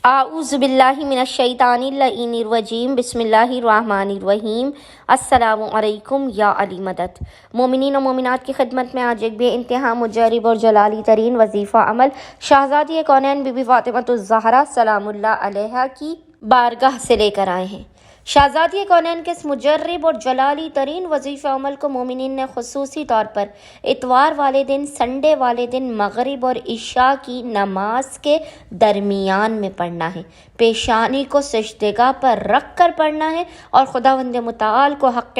اعوذ باللہ من الشیطان اللعین الرجیم بسم اللہ الرحمن الرحیم۔ السلام علیکم یا علی مدد۔ مومنین و مومنات کی خدمت میں آج ایک بے انتہا مجرب اور جلالی ترین وظیفہ عمل شہزادی کونین بی بی فاطمہ الزہرا سلام اللہ علیہا کی بارگاہ سے لے کر آئے ہیں۔ شہزادی کونین کے اس مجرب اور جلالی ترین وظیفہ عمل کو مومنین نے خصوصی طور پر اتوار والے دن، سنڈے والے دن مغرب اور عشاء کی نماز کے درمیان میں پڑھنا ہے۔ پیشانی کو سجدگاہ پر رکھ کر پڑھنا ہے اور خداوند متعال کو حق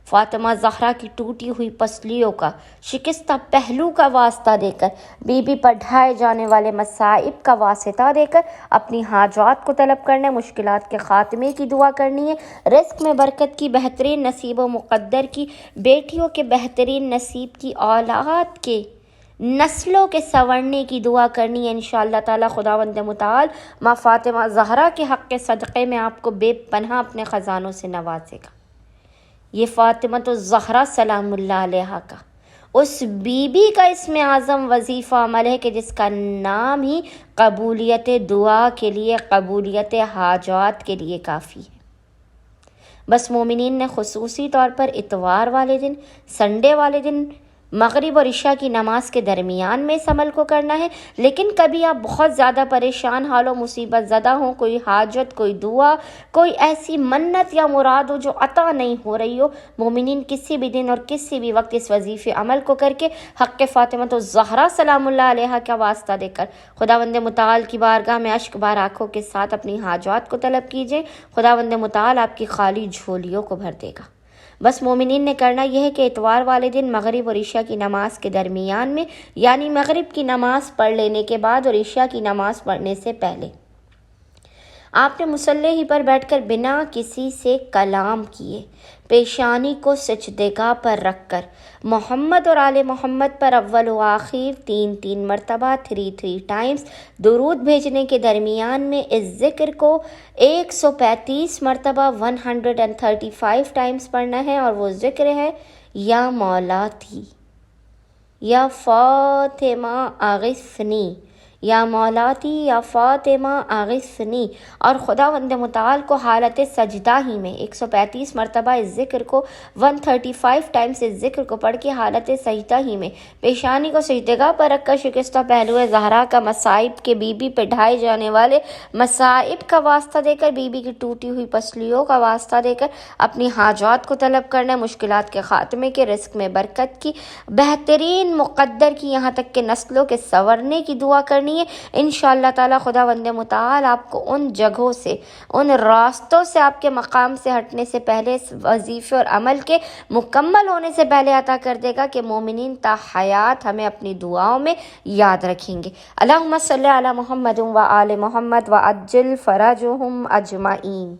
فاطمہ زہرا کی ٹوٹی ہوئی پسلیوں کا، شکستہ پہلو کا واسطہ دے کر، بی بی پر ڈھائے جانے والے مصائب کا واسطہ دے کر اپنی حاجات کو طلب کرنے، مشکلات کے خاتمے کی دعا کرنی ہے، رزق میں برکت کی، بہترین نصیب و مقدر کی، بیٹیوں کے بہترین نصیب کی، اولاد کے نسلوں کے سنورنے کی دعا کرنی ہے۔ انشاءاللہ تعالی خداوند متعال ماں فاطمہ زہرا کے حق کے صدقے میں آپ کو بے پناہ اپنے خزانوں سے نوازے گا۔ یہ فاطمہ الزہرا سلام اللہ علیہا کا اس بی بی کا اسم اعظم وظیفہ عمل ہے کہ جس کا نام ہی قبولیت دعا کے لیے، قبولیت حاجات کے لیے کافی ہے۔ بس مومنین نے خصوصی طور پر اتوار والے دن، سنڈے والے دن مغرب اور عشاء کی نماز کے درمیان میں اس عمل کو کرنا ہے۔ لیکن کبھی آپ بہت زیادہ پریشان حال و مصیبت زدہ ہوں، کوئی حاجت، کوئی دعا، کوئی ایسی منت یا مراد ہو جو عطا نہیں ہو رہی ہو، مومنین کسی بھی دن اور کسی بھی وقت اس وظیفے عمل کو کر کے حق فاطمہ الزہرا سلام اللہ علیہا کا واسطہ دے کر خداوند متعال کی بارگاہ میں اشک بار آنکھوں کے ساتھ اپنی حاجات کو طلب کیجیے۔ خداوند متعال آپ کی خالی جھولیوں کو بھر دے گا۔ بس مومنین نے کرنا یہ ہے کہ اتوار والے دن مغرب اور عشاء کی نماز کے درمیان میں، یعنی مغرب کی نماز پڑھ لینے کے بعد اور عشاء کی نماز پڑھنے سے پہلے، آپ نے مصلی ہی پر بیٹھ کر بنا کسی سے کلام کیے، پیشانی کو سجدگاہ پر رکھ کر محمد اور آل محمد پر اول و آخر 3 مرتبہ 3 ٹائمز درود بھیجنے کے درمیان میں اس ذکر کو 135 مرتبہ 135 ٹائمز پڑھنا ہے، اور وہ ذکر ہے یا مولا تھی، یا فاطمہ اغثنی، یا مولاتی، یا فاطمہ اغثنی، اور خداوند متعال کو حالت سجدہ ہی میں 135 مرتبہ اس ذکر کو 135 ٹائمز اس ذکر کو پڑھ کے حالت سجدہ ہی میں پیشانی کو سجدگاہ پر رکھ کر شکستہ پہلو زہرا کا، مصائب کے، بی بی پہ ڈھائے جانے والے مصائب کا واسطہ دے کر، بی بی کی ٹوٹی ہوئی پسلیوں کا واسطہ دے کر اپنی حاجات کو طلب کرنا، مشکلات کے خاتمے کے، رزق میں برکت کی، بہترین مقدر کی، یہاں تک کہ نسلوں کے سنورنے کی دعا کرنی ہے۔ انشاءاللہ تعالی خداوند متعال آپ کو ان جگہوں سے، ان راستوں سے، آپ کے مقام سے ہٹنے سے پہلے، اس وظیفے اور عمل کے مکمل ہونے سے پہلے عطا کر دے گا کہ مومنین تا حیات ہمیں اپنی دعاؤں میں یاد رکھیں گے۔ اللہم صلی علی محمد و آل محمد و عجل فرجہم اجمعین۔